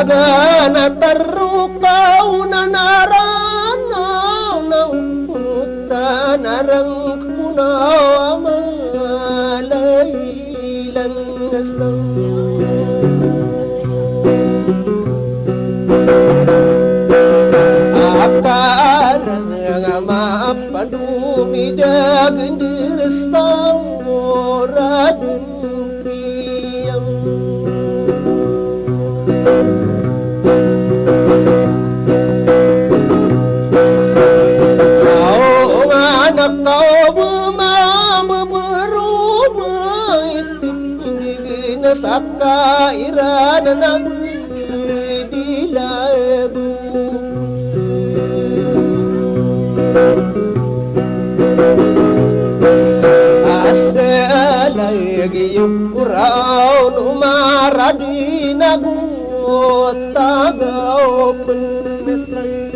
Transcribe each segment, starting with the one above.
Agana terukau nanaranaw ng puta narang kunaw malaylan kasang akarang nga mapalumidag dirasang moradong priyang kau anak kau berubah itu nasaka iran ng dilabu asalagi yung kurao numaradin ako tagaw penasay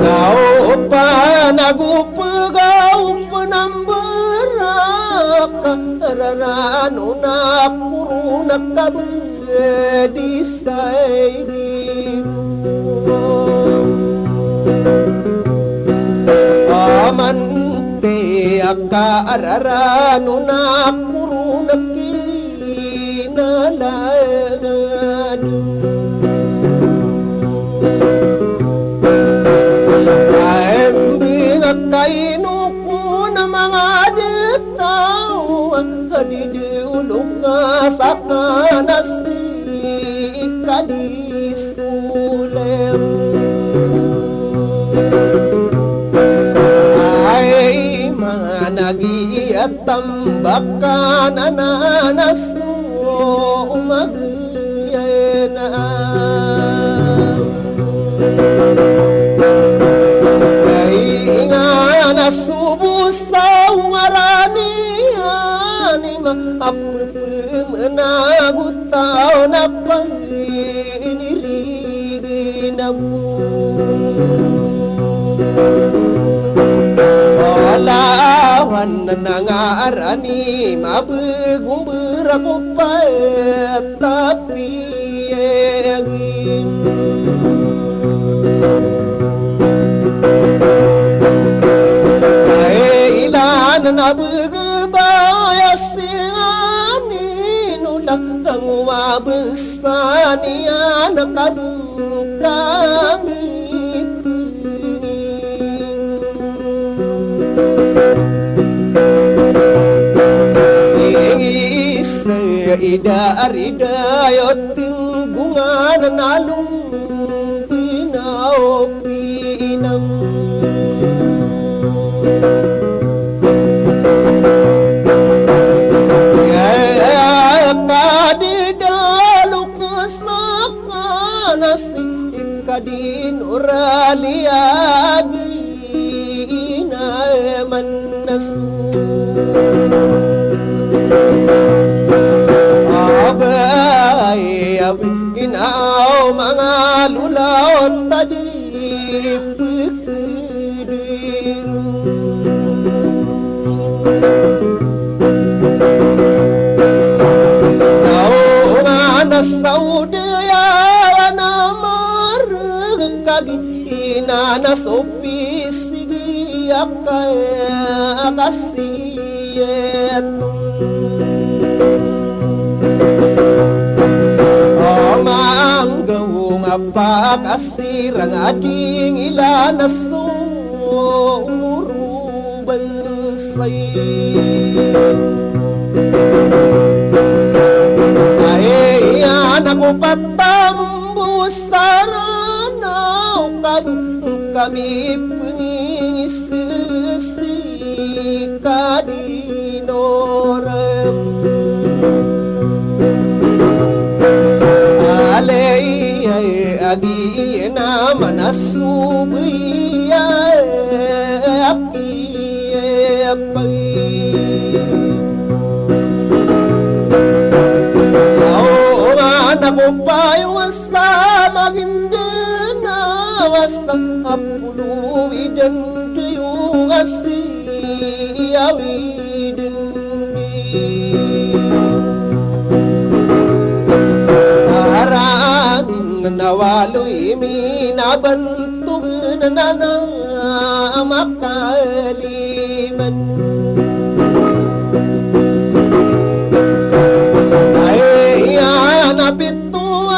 kau panagupagaw panambarak kararano na puro nakabedi sa amante akararano na puro nakinalagan kaembing kaino ko na mga detao kadidiulog nga sa kanas kadisuler ay mga nag-iat tambakan ananas umagayana ay nga nasubos sa ungaranian apagmenagutaw na panginiririnam lawan nangarani mabegum berakupay tapi kailan nabegabaya singani nulang mabestani anak kami ida-ida-yot tinggungan nalung pinaw-pinang kadidalok sa kanas kadin oraliagi inaman nasu abay ginaw mga lulaw tadi pikirin kau nga nasaudaya na maragkagi inanasopi sige akay kasiyet manggaw nga pakasirang ading ilanaso umurubansay ay anak ko patambusaranaw kami pengisisi kadinoram alay agi na manasubi aki pay walo'y minabantog na makaliman. Ay napito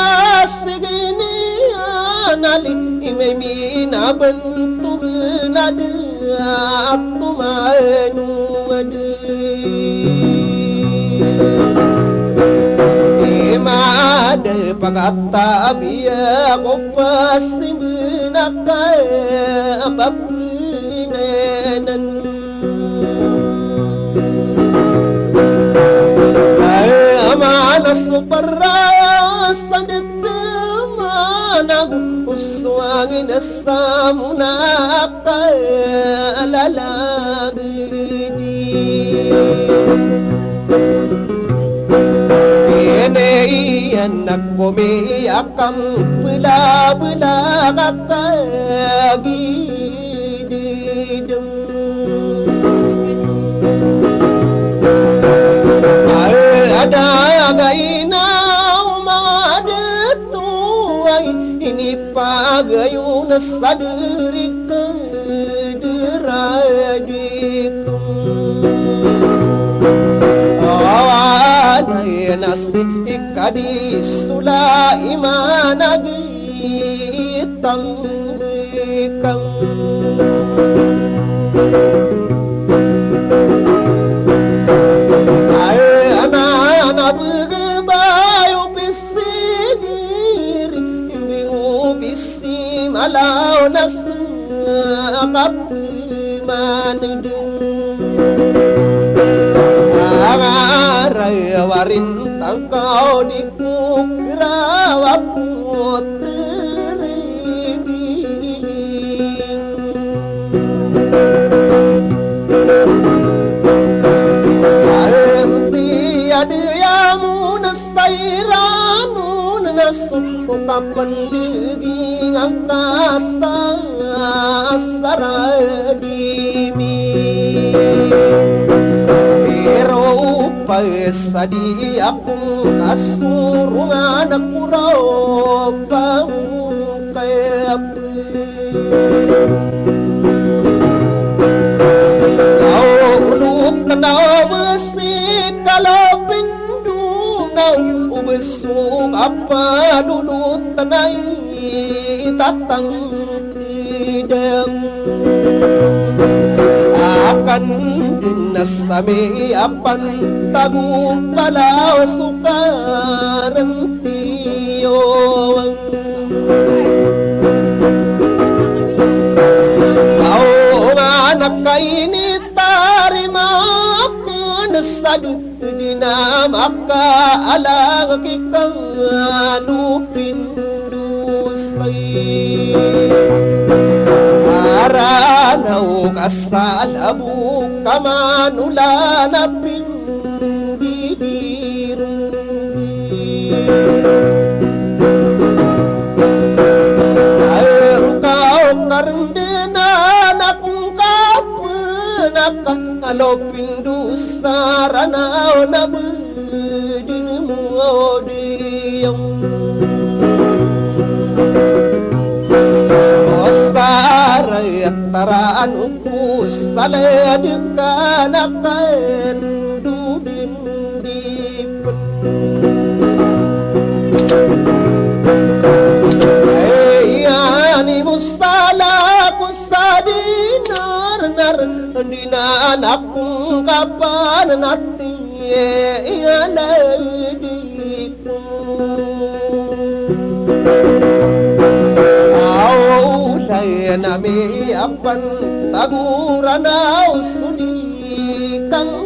sige niya nali may minabantog na at tumanuad. Imada pagkatabi ako pasimnakabapinenan. Ay amanas parasan ditamanang uswangin sa munakalalabini. Anak bumiyak ang bula-bula kakagididam. Adagay na umadito ay inipagayo na sa diri kadiradikum. Nasi ikadi sula imanagitang bikang. Ay anak begabayo pisigir imingu pisi malaw nasa kapimanudung. Warin tangkau di kukira putri biling. Arenti adiamu nasairanu nasuku kapan diging angkasa saradimi. Sadi aku kasurungan aku raw pangkayap. Kau ulut tanaw besi kalau pindunaw ubesung apa lulut tanay tatang idam. Akan dinasami apan tagung kalau sukarang tiyong. Kau anak kaini tarima penasadu dinamaka alang kikang lupindusay. Aranaw kasalabu kamanula na pindidirin. Kau kardenan akong kapanaka pindussaranaw na bedin mo diyang. Saray at taraan ko saladkan akan dudindipan. Ayani mo sala ko sa dinar dinan akong kapan natin ialay ko. Nami apan taguranaw sudi kang